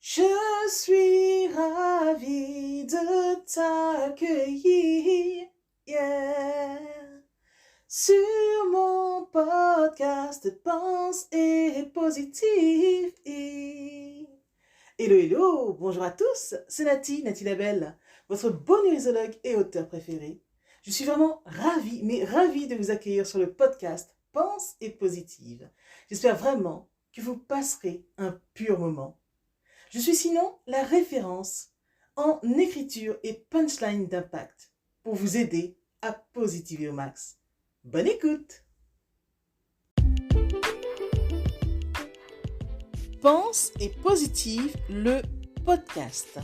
Je suis ravie de t'accueillir, yeah, sur mon podcast Pense et Positive. Hello, hello, bonjour à tous, c'est Nati Labelle, votre bonheurisologue et auteur préféré. Je suis vraiment ravie de vous accueillir sur le podcast Pense et Positive. J'espère vraiment que vous passerez un pur moment. Je suis sinon la référence en écriture et punchline d'impact pour vous aider à positiver au max. Bonne écoute! Pense et Positive, le podcast.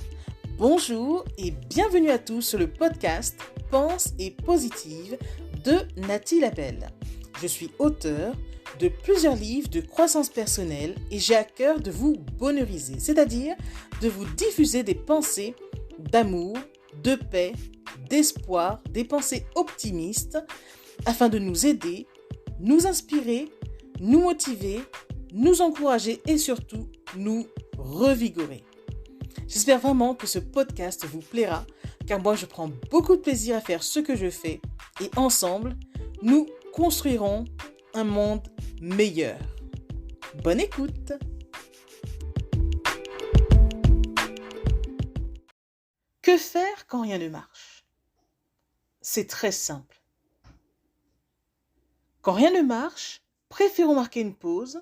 Bonjour et bienvenue à tous sur le podcast Pense et Positive de Nati Labelle. Je suis auteure de plusieurs livres de croissance personnelle et j'ai à cœur de vous bonheuriser, c'est-à-dire de vous diffuser des pensées d'amour, de paix, d'espoir, des pensées optimistes afin de nous aider, nous inspirer, nous motiver, nous encourager et surtout nous revigorer. J'espère vraiment que ce podcast vous plaira car moi je prends beaucoup de plaisir à faire ce que je fais et ensemble nous construirons un monde meilleur. Bonne écoute! Que faire quand rien ne marche? C'est très simple. Quand rien ne marche, préférons marquer une pause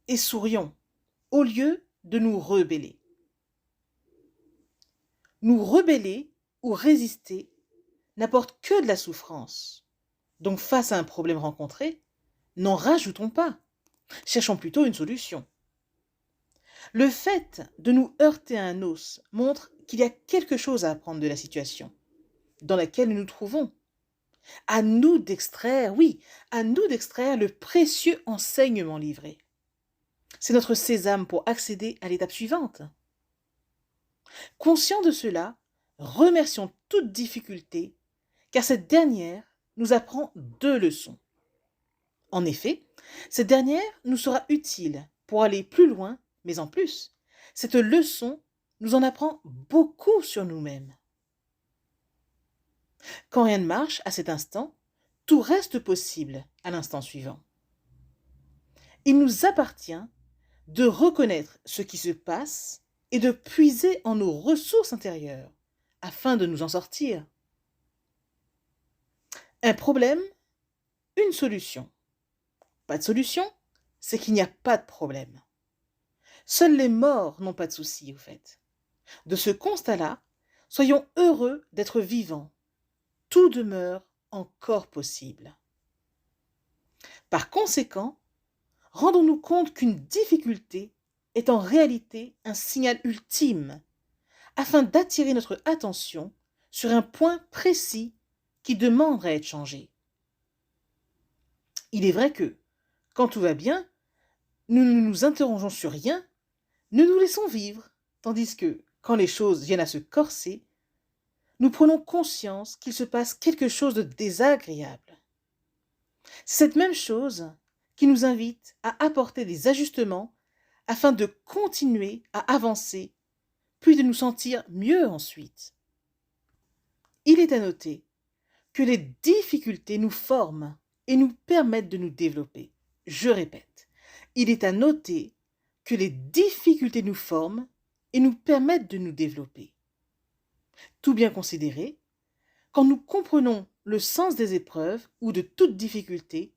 et sourions au lieu de nous rebeller. Nous rebeller ou résister n'apporte que de la souffrance. Donc face à un problème rencontré, n'en rajoutons pas. Cherchons plutôt une solution. Le fait de nous heurter à un os montre qu'il y a quelque chose à apprendre de la situation dans laquelle nous nous trouvons. À nous d'extraire le précieux enseignement livré. C'est notre sésame pour accéder à l'étape suivante. Conscient de cela, remercions toute difficulté, car cette dernière nous apprend 2 leçons. En effet, cette dernière nous sera utile pour aller plus loin, mais en plus, cette leçon nous en apprend beaucoup sur nous-mêmes. Quand rien ne marche à cet instant, tout reste possible à l'instant suivant. Il nous appartient de reconnaître ce qui se passe et de puiser en nos ressources intérieures afin de nous en sortir. Un problème, une solution. Pas de solution, c'est qu'il n'y a pas de problème. Seuls les morts n'ont pas de soucis, au fait. De ce constat-là, soyons heureux d'être vivants. Tout demeure encore possible. Par conséquent, rendons-nous compte qu'une difficulté est en réalité un signal ultime afin d'attirer notre attention sur un point précis qui demande à être changé. Il est vrai que, quand tout va bien, nous ne nous interrogeons sur rien, nous nous laissons vivre, tandis que, quand les choses viennent à se corser, nous prenons conscience qu'il se passe quelque chose de désagréable. C'est cette même chose qui nous invite à apporter des ajustements afin de continuer à avancer, puis de nous sentir mieux ensuite. Il est à noter que les difficultés nous forment et nous permettent de nous développer. Je répète, il est à noter que les difficultés nous forment et nous permettent de nous développer. Tout bien considéré, quand nous comprenons le sens des épreuves ou de toute difficulté,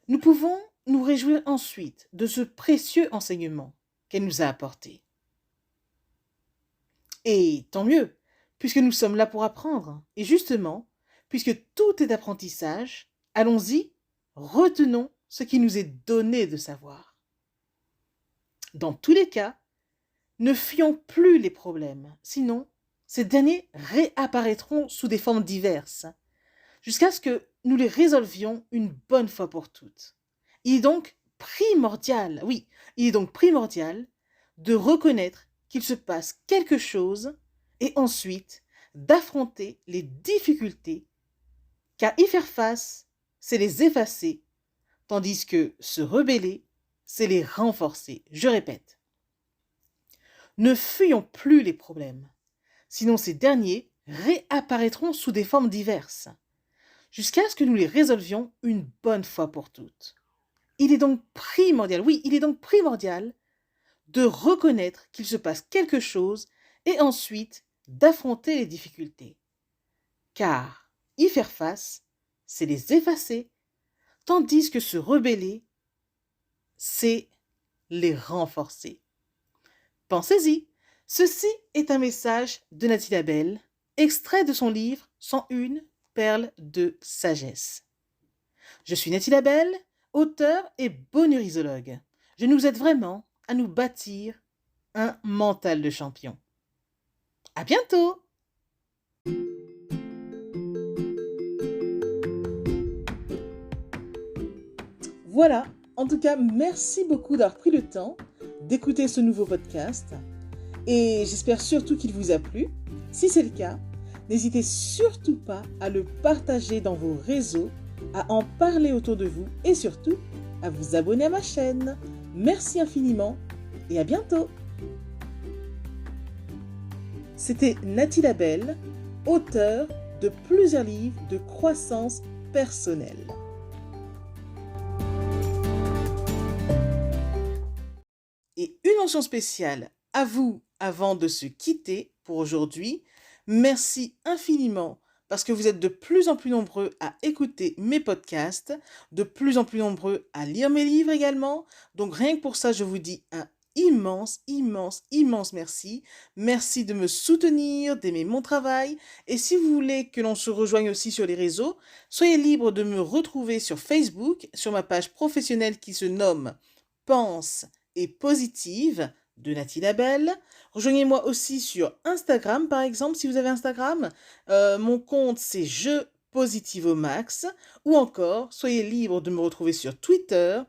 nous pouvons nous réjouir ensuite de ce précieux enseignement qu'elle nous a apporté. Et tant mieux, puisque nous sommes là pour apprendre. Et justement, puisque tout est apprentissage, allons-y, retenons ce qui nous est donné de savoir. Dans tous les cas, ne fuyons plus les problèmes, sinon ces derniers réapparaîtront sous des formes diverses, jusqu'à ce que nous les résolvions une bonne fois pour toutes. Il est donc primordial de reconnaître qu'il se passe quelque chose et ensuite d'affronter les difficultés, car y faire face, c'est les effacer, tandis que se rebeller, c'est les renforcer. Je répète, Ne fuyons plus les problèmes, sinon ces derniers réapparaîtront sous des formes diverses, jusqu'à ce que nous les résolvions une bonne fois pour toutes. Il est donc primordial, oui, il est donc primordial de reconnaître qu'il se passe quelque chose et ensuite d'affronter les difficultés. Car y faire face, c'est les effacer, tandis que se rebeller, c'est les renforcer. Pensez-y, ceci est un message de Nathalie Labelle, extrait de son livre 101 perles de sagesse. Je suis Nathalie Labelle, auteure et bonurisologue. Je nous aide vraiment à nous bâtir un mental de champion. À bientôt! Voilà, en tout cas, merci beaucoup d'avoir pris le temps d'écouter ce nouveau podcast et j'espère surtout qu'il vous a plu. Si c'est le cas, n'hésitez surtout pas à le partager dans vos réseaux, à en parler autour de vous et surtout à vous abonner à ma chaîne. Merci infiniment et à bientôt. C'était Nathalie Labelle, auteure de plusieurs livres de croissance personnelle. Et une mention spéciale à vous avant de se quitter pour aujourd'hui. Merci infiniment parce que vous êtes de plus en plus nombreux à écouter mes podcasts, de plus en plus nombreux à lire mes livres également. Donc rien que pour ça, je vous dis un immense, immense, immense merci. Merci de me soutenir, d'aimer mon travail. Et si vous voulez que l'on se rejoigne aussi sur les réseaux, soyez libre de me retrouver sur Facebook, sur ma page professionnelle qui se nomme Pense et positive de Nathalie Labelle. Rejoignez-moi aussi sur Instagram, par exemple, si vous avez Instagram. Mon compte, c'est Je Positive au Max. Ou encore, soyez libre de me retrouver sur Twitter.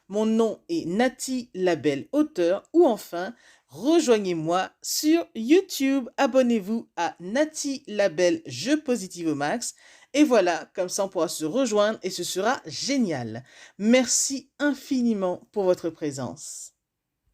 Mon nom est Nathalie Labelle Auteur. Ou enfin, rejoignez-moi sur YouTube. Abonnez-vous à Nathalie Labelle Je Positive au Max. Et voilà, comme ça on pourra se rejoindre et ce sera génial. Merci infiniment pour votre présence.